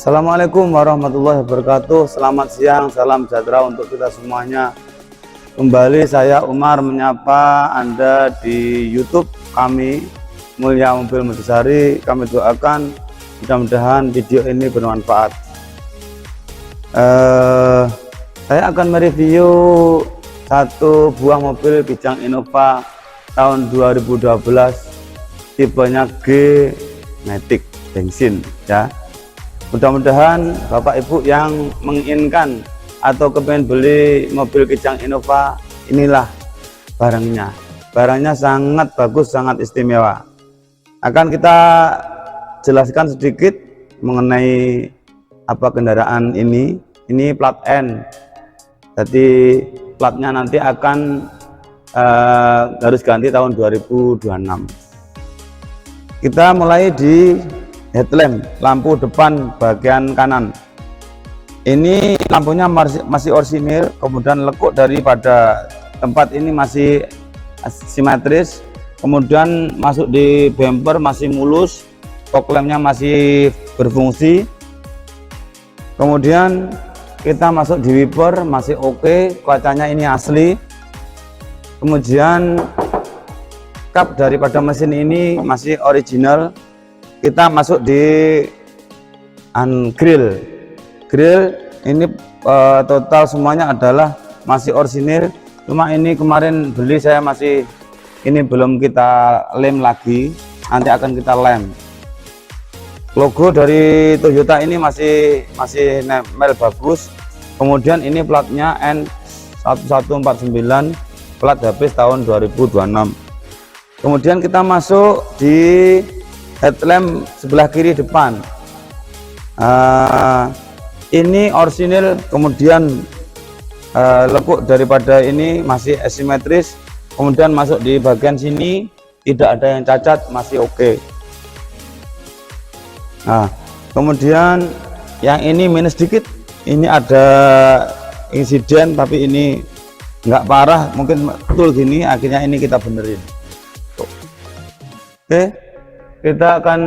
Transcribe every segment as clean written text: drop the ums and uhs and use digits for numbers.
Assalamualaikum warahmatullahi wabarakatuh. Selamat siang, salam sejahtera untuk kita semuanya. Kembali saya Umar menyapa Anda di YouTube kami Mulia Mobil Mojosari. Kami doakan mudah-mudahan video ini bermanfaat. Saya akan mereview satu buah mobil Kijang Innova tahun 2012 tipenya G Matic bensin ya. Mudah-mudahan Bapak Ibu yang menginginkan atau kepengen beli mobil Kijang Innova, inilah barangnya. Barangnya sangat bagus, sangat istimewa. Akan kita jelaskan sedikit mengenai apa kendaraan ini. Ini plat N. Jadi platnya nanti akan harus ganti tahun 2026. Kita mulai di headlamp, lampu depan bagian kanan. Ini lampunya masih orsinil, kemudian lekuk daripada tempat ini masih simetris, kemudian masuk di bumper masih mulus, fog lampnya masih berfungsi. Kemudian kita masuk di wiper masih oke, kacanya ini asli. Kemudian kap daripada mesin ini masih original. Kita masuk di grill ini total semuanya adalah masih orisinil, cuma ini kemarin beli saya masih ini belum kita lem lagi, nanti akan kita lem. Logo dari Toyota ini masih nempel bagus. Kemudian ini platnya N1149, plat habis tahun 2026. Kemudian kita masuk di headlamp sebelah kiri depan. Ini orisinil, kemudian lekuk daripada ini masih asimetris, kemudian masuk di bagian sini tidak ada yang cacat, masih oke. Nah, kemudian yang ini minus sedikit, ini ada insiden tapi ini nggak parah, mungkin betul gini, akhirnya ini kita benerin. Oke. Kita akan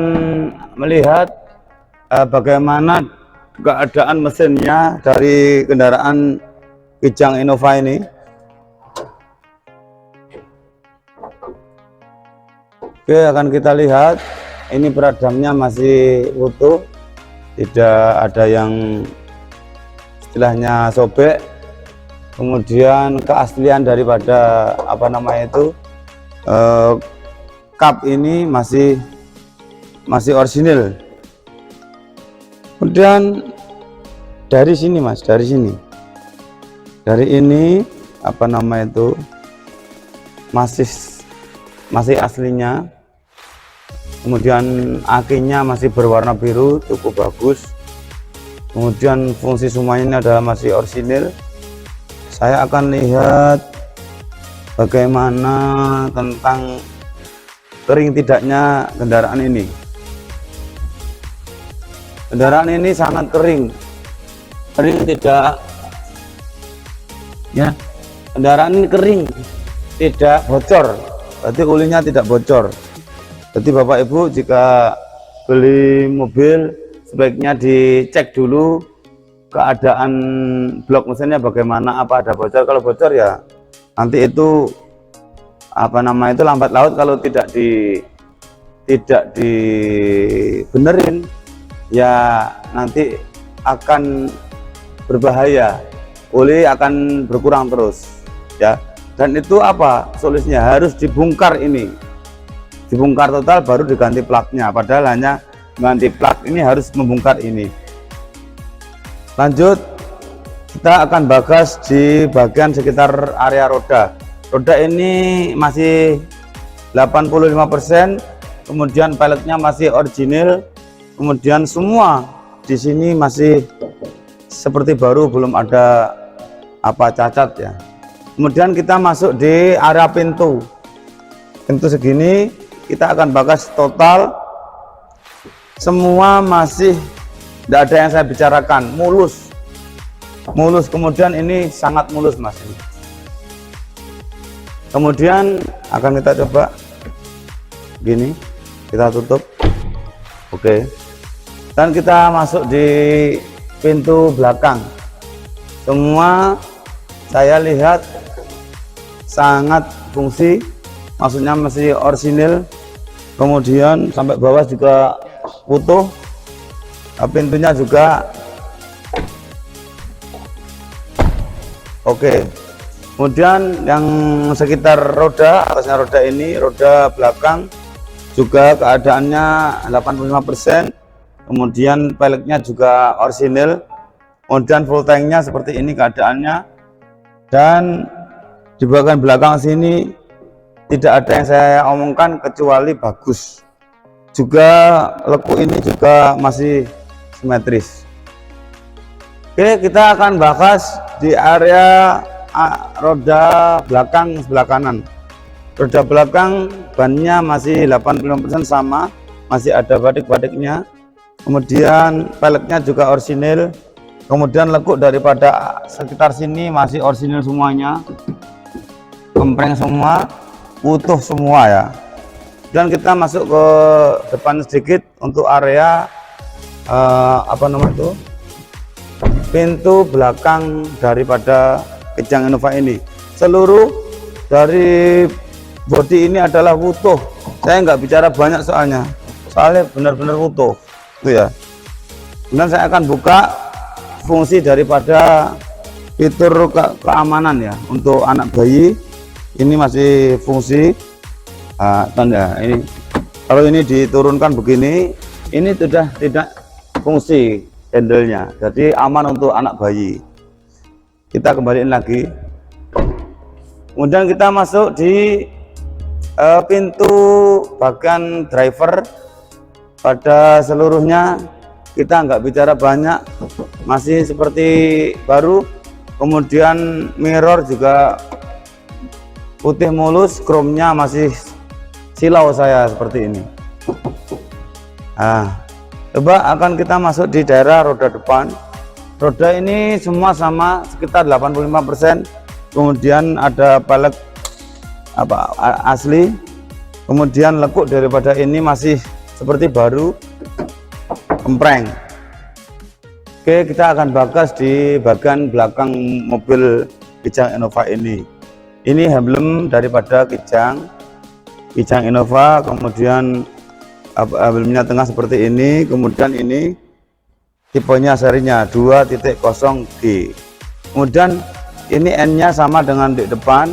melihat bagaimana keadaan mesinnya dari kendaraan Kijang Innova ini. Oke, akan kita lihat ini peredamnya masih utuh, tidak ada yang istilahnya sobek. Kemudian keaslian daripada apa namanya itu kap ini masih orisinil. Kemudian dari sini Mas, dari ini apa nama itu masih aslinya. Kemudian akinya masih berwarna biru, cukup bagus. Kemudian fungsi semuanya ini adalah masih orisinil. Saya akan lihat bagaimana tentang kering tidaknya kendaraan ini. Kendaraan ini sangat kering tidak ya, kendaraan ini kering, tidak bocor, berarti olinya tidak bocor. Jadi Bapak Ibu jika beli mobil sebaiknya dicek dulu keadaan blok mesinnya bagaimana, apa ada bocor. Kalau bocor ya nanti itu apa nama itu lambat laut, kalau tidak dibenerin ya nanti akan berbahaya, oli akan berkurang terus ya. Dan itu apa solusinya, harus dibongkar, ini dibongkar total baru diganti platnya, padahal hanya ganti plak ini harus membongkar ini. Lanjut, kita akan bagas di bagian sekitar area roda. Roda ini masih 85%, kemudian peleknya masih original, kemudian semua di sini masih seperti baru, belum ada apa cacat ya. Kemudian kita masuk di area pintu segini, kita akan bagas total. Semua masih tidak ada yang saya bicarakan, mulus. Kemudian ini sangat mulus mas. Kemudian akan kita coba gini, kita tutup. Oke. Dan kita masuk di pintu belakang. Semua saya lihat sangat fungsi, maksudnya masih orisinil. Kemudian sampai bawah juga utuh. Pintunya juga oke. Kemudian yang sekitar roda, atasnya roda ini, roda belakang juga keadaannya 85%. Kemudian peleknya juga orisinil. Kemudian full tanknya seperti ini keadaannya. Dan di bagian belakang sini tidak ada yang saya omongkan kecuali bagus. Juga lekuk ini juga masih simetris. Oke, kita akan bahas di area roda belakang sebelah kanan. Roda belakang bannya masih 85% sama, masih ada badik-badiknya. Kemudian peleknya juga orisinil. Kemudian lekuk daripada sekitar sini masih orisinil semuanya, kempreng semua, utuh semua ya. Dan kita masuk ke depan sedikit untuk area apa namanya itu, pintu belakang daripada Kijang Innova ini. Seluruh dari bodi ini adalah utuh. Saya nggak bicara banyak soalnya benar-benar utuh itu ya. Kemudian saya akan buka fungsi daripada fitur keamanan ya untuk anak bayi. Ini masih fungsi tanda ini. Kalau ini diturunkan begini, ini sudah tidak fungsi handle-nya, jadi aman untuk anak bayi. Kita kembaliin lagi. Kemudian kita masuk di pintu bagian driver. Pada seluruhnya kita nggak bicara banyak, masih seperti baru. Kemudian mirror juga putih mulus, chrome-nya masih silau saya seperti ini. Coba akan kita masuk di daerah roda depan. Roda ini semua sama, sekitar 85%. Kemudian ada pelek asli. Kemudian lekuk daripada ini masih seperti baru, kempreng. Oke, kita akan bagas di bagian belakang mobil Kijang Innova ini. Ini emblem daripada Kijang Innova. Kemudian emblemnya tengah seperti ini. Kemudian ini tipenya serinya 2.0G. Kemudian ini N-nya sama dengan di depan.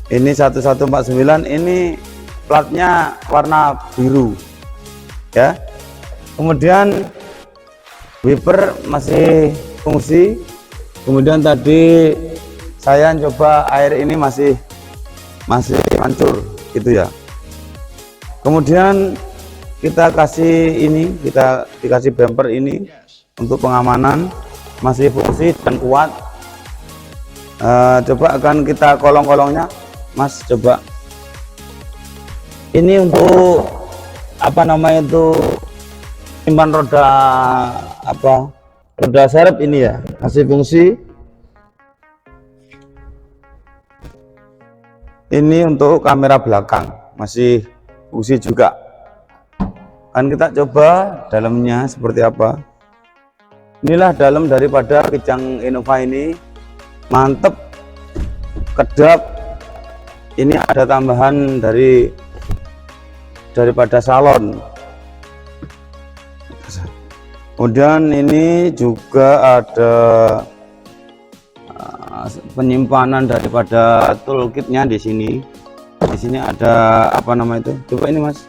Ini 1149. Ini platnya warna biru ya. Kemudian wiper masih fungsi. Kemudian tadi saya coba air ini masih hancur gitu ya. Kemudian kita kasih ini, kita dikasih bumper ini untuk pengamanan, masih fungsi dan kuat. Coba akan kita kolong-kolongnya mas, coba ini untuk apa namanya itu, simpan roda roda serep ini ya, masih fungsi. Ini untuk kamera belakang masih fungsi juga. Kan kita coba dalamnya seperti apa. Inilah dalam daripada Kijang Innova ini, mantep, kedap. Ini ada tambahan daripada salon. Kemudian ini juga ada penyimpanan daripada toolkitnya di sini. Di sini ada apa nama itu? Coba ini mas.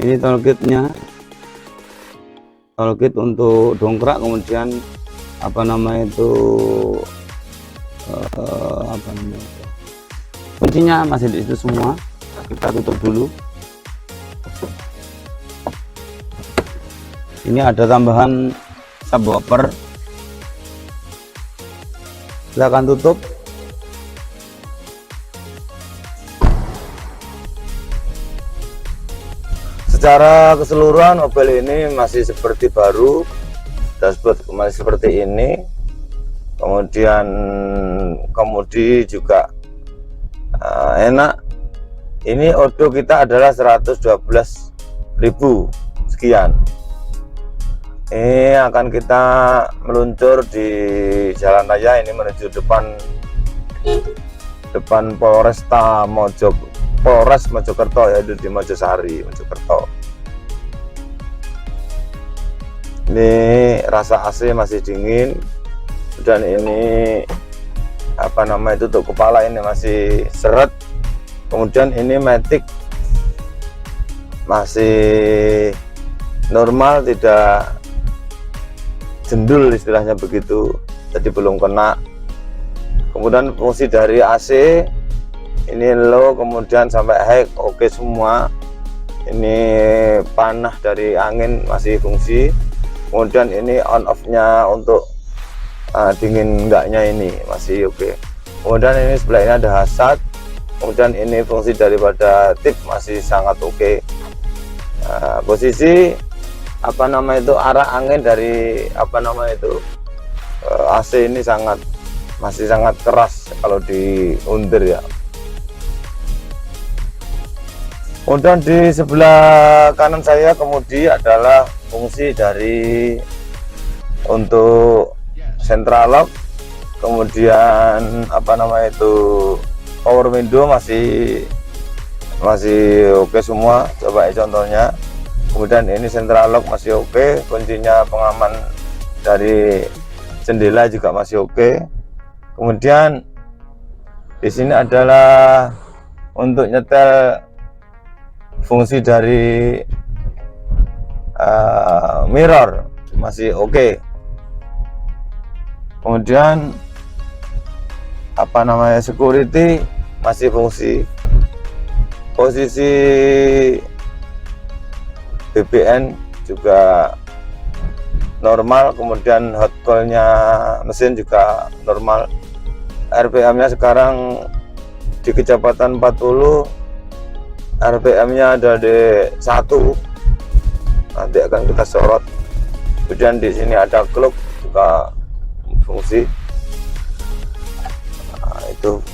Ini toolkitnya, toolkit untuk dongkrak, kemudian apa namanya itu apa namanya itu, kuncinya masih di situ semua. Kita tutup dulu. Ini ada tambahan subwoofer, kita akan tutup. Secara keseluruhan mobil ini masih seperti baru, dashboard masih seperti ini, kemudian kemudi juga enak. Ini odo kita adalah 112.000 sekian. Ini akan kita meluncur di jalan raya ini menuju depan Polres Mojokerto, yaitu di Mojosari, Mojokerto. Ini rasa AC masih dingin, dan ini apa nama itu, tutup kepala ini masih seret. Kemudian ini matic masih normal, tidak jendul istilahnya begitu, jadi belum kena. Kemudian fungsi dari AC ini low, kemudian sampai high oke semua. Ini panah dari angin masih fungsi. Kemudian ini on off nya untuk dingin enggaknya ini masih oke. Kemudian ini sebelah ini ada hazard. Kemudian ini fungsi daripada tip masih sangat oke. Posisi apa nama itu, arah angin dari apa nama itu AC ini masih sangat keras kalau diuntir ya. Kemudian di sebelah kanan saya kemudi adalah fungsi dari untuk central lock, kemudian apa nama itu power window masih oke semua. Coba contohnya. Kemudian ini central lock masih oke, kuncinya pengaman dari jendela juga masih oke. Kemudian di sini adalah untuk nyetel, fungsi dari mirror masih oke. Kemudian apa namanya, security masih fungsi. Posisi BBN juga normal, kemudian hot coil-nya mesin juga normal. RPM-nya sekarang di kecepatan 40, RPM-nya ada di 1, nanti akan kita sorot. Kemudian di sini ada clock juga fungsi. Nah, itu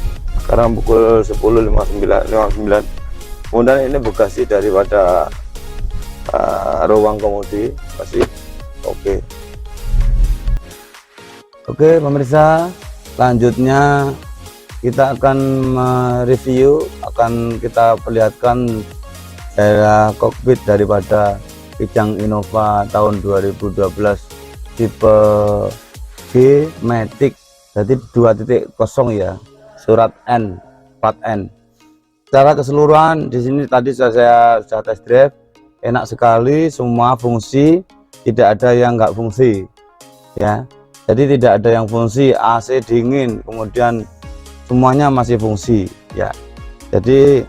sekarang pukul 10.59. Kemudian ini bagasi daripada ruang kemudi masih oke. Oke pemirsa, selanjutnya kita akan mereview, akan kita perlihatkan daerah kokpit daripada Kijang Innova tahun 2012 tipe G Matic, jadi 2.0 ya, surat N, plat N. Secara keseluruhan di sini tadi saya sudah test drive, enak sekali, semua fungsi, tidak ada yang nggak fungsi ya. Jadi tidak ada yang fungsi, AC dingin, kemudian semuanya masih fungsi ya. Jadi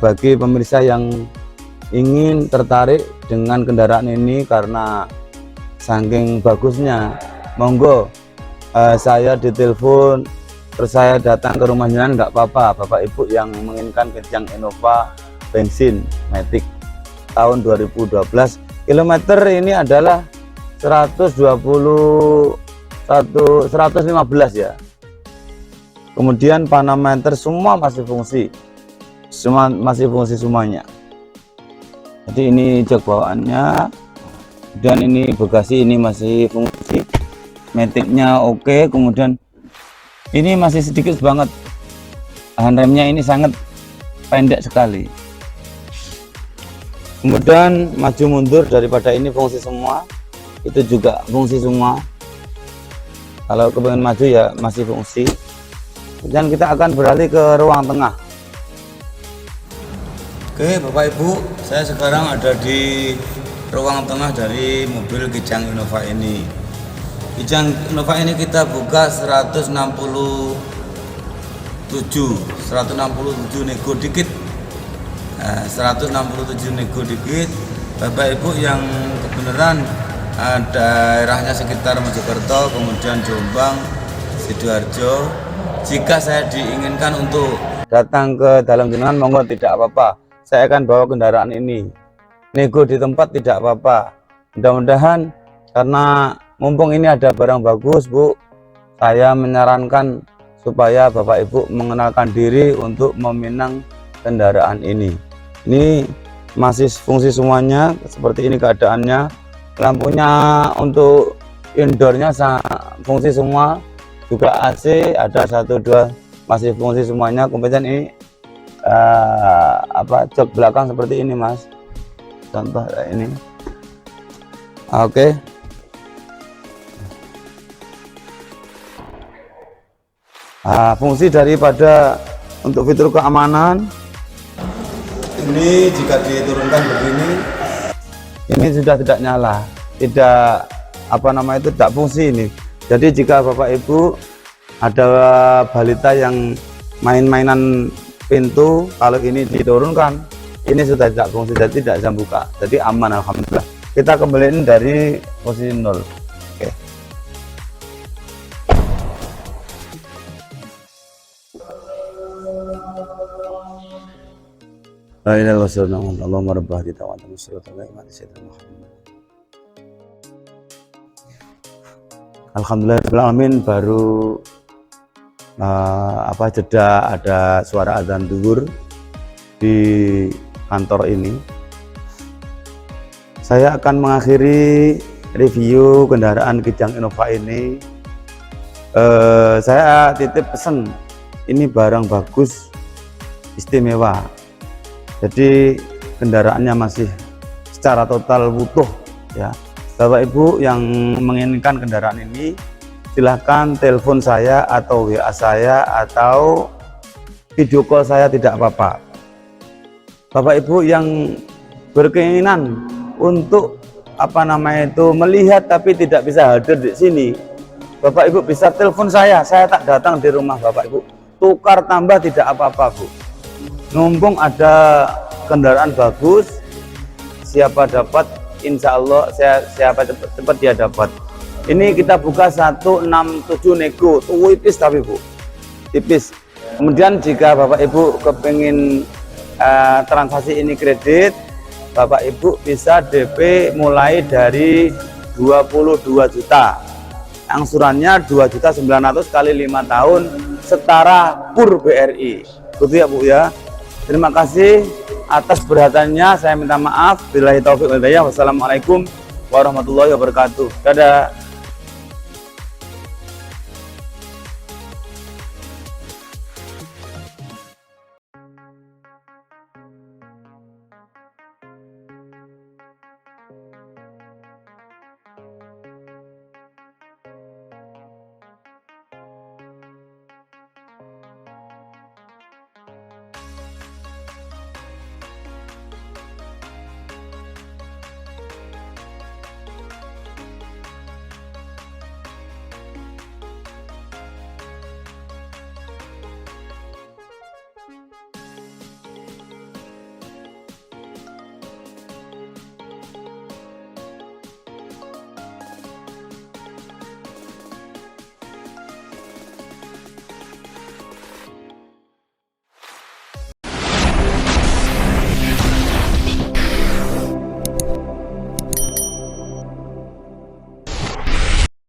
bagi pemirsa yang ingin tertarik dengan kendaraan ini karena saking bagusnya, monggo saya ditelepon, terus saya datang ke rumahnya, nggak apa-apa. Bapak Ibu yang menginginkan Kijang Innova bensin Matic tahun 2012, kilometer ini adalah 115 ya. Kemudian panameter semua masih fungsi, masih fungsi semuanya. Jadi ini jok bawaannya, dan ini bagasi ini masih fungsi, Maticnya oke. Kemudian ini masih sedikit banget, handremnya ini sangat pendek sekali. Kemudian maju mundur daripada ini fungsi semua, itu juga fungsi semua. Kalau kepengen maju ya masih fungsi. Dan kita akan beralih ke ruang tengah. Oke Bapak Ibu, saya sekarang ada di ruang tengah dari mobil Kijang Innova ini. Kijang Innova ini kita buka 167 nego dikit. 167 nego dikit. Bapak Ibu yang kebenaran daerahnya sekitar Mojokerto, kemudian Jombang, Sidoarjo, jika saya diinginkan untuk datang ke dalam jenengan, monggo tidak apa-apa, saya akan bawa kendaraan ini. Nego di tempat tidak apa-apa. Mudah-mudahan, karena mumpung ini ada barang bagus Bu, saya menyarankan supaya Bapak Ibu mengenalkan diri untuk meminang kendaraan ini. Ini masih fungsi semuanya, seperti ini keadaannya. Lampunya untuk indoornya fungsi semua, juga AC ada 1, 2 masih fungsi semuanya. Kemudian ini jok belakang seperti ini Mas, contoh ini. Oke. Fungsi daripada untuk fitur keamanan ini, jika diturunkan begini, ini sudah tidak nyala, tidak tidak fungsi ini. Jadi jika Bapak Ibu ada balita yang main-mainan pintu, kalau ini diturunkan, ini sudah tidak fungsi, jadi tidak bisa buka, jadi aman alhamdulillah. Kita kembaliin dari posisi 0. Oke. Alhamdulillahirrahmanirrahim, baru jeda ada suara azan zuhur di kantor ini. Saya akan mengakhiri review kendaraan Kijang Innova ini. Saya titip pesan, ini barang bagus, istimewa. Jadi kendaraannya masih secara total utuh ya. Bapak Ibu yang menginginkan kendaraan ini, silahkan telepon saya atau WA saya atau video call saya, tidak apa-apa. Bapak Ibu yang berkeinginan untuk melihat tapi tidak bisa hadir di sini, Bapak Ibu bisa telepon saya tak datang di rumah Bapak Ibu, tukar tambah tidak apa-apa Bu. Mumpung ada kendaraan bagus, siapa dapat, insya Allah siapa cepat dia dapat. Ini kita buka 167 nego, tipis tapi Bu, tipis. Kemudian jika Bapak Ibu kepingin transaksi ini kredit, Bapak Ibu bisa DP mulai dari 22 juta. Angsurannya 2.900.000 kali 5 tahun setara PUR BRI. Begitu ya Bu ya. Terima kasih atas perhatiannya, saya minta maaf. Billahi taufiq wal hidayah. Wassalamualaikum warahmatullahi wabarakatuh. Dadah.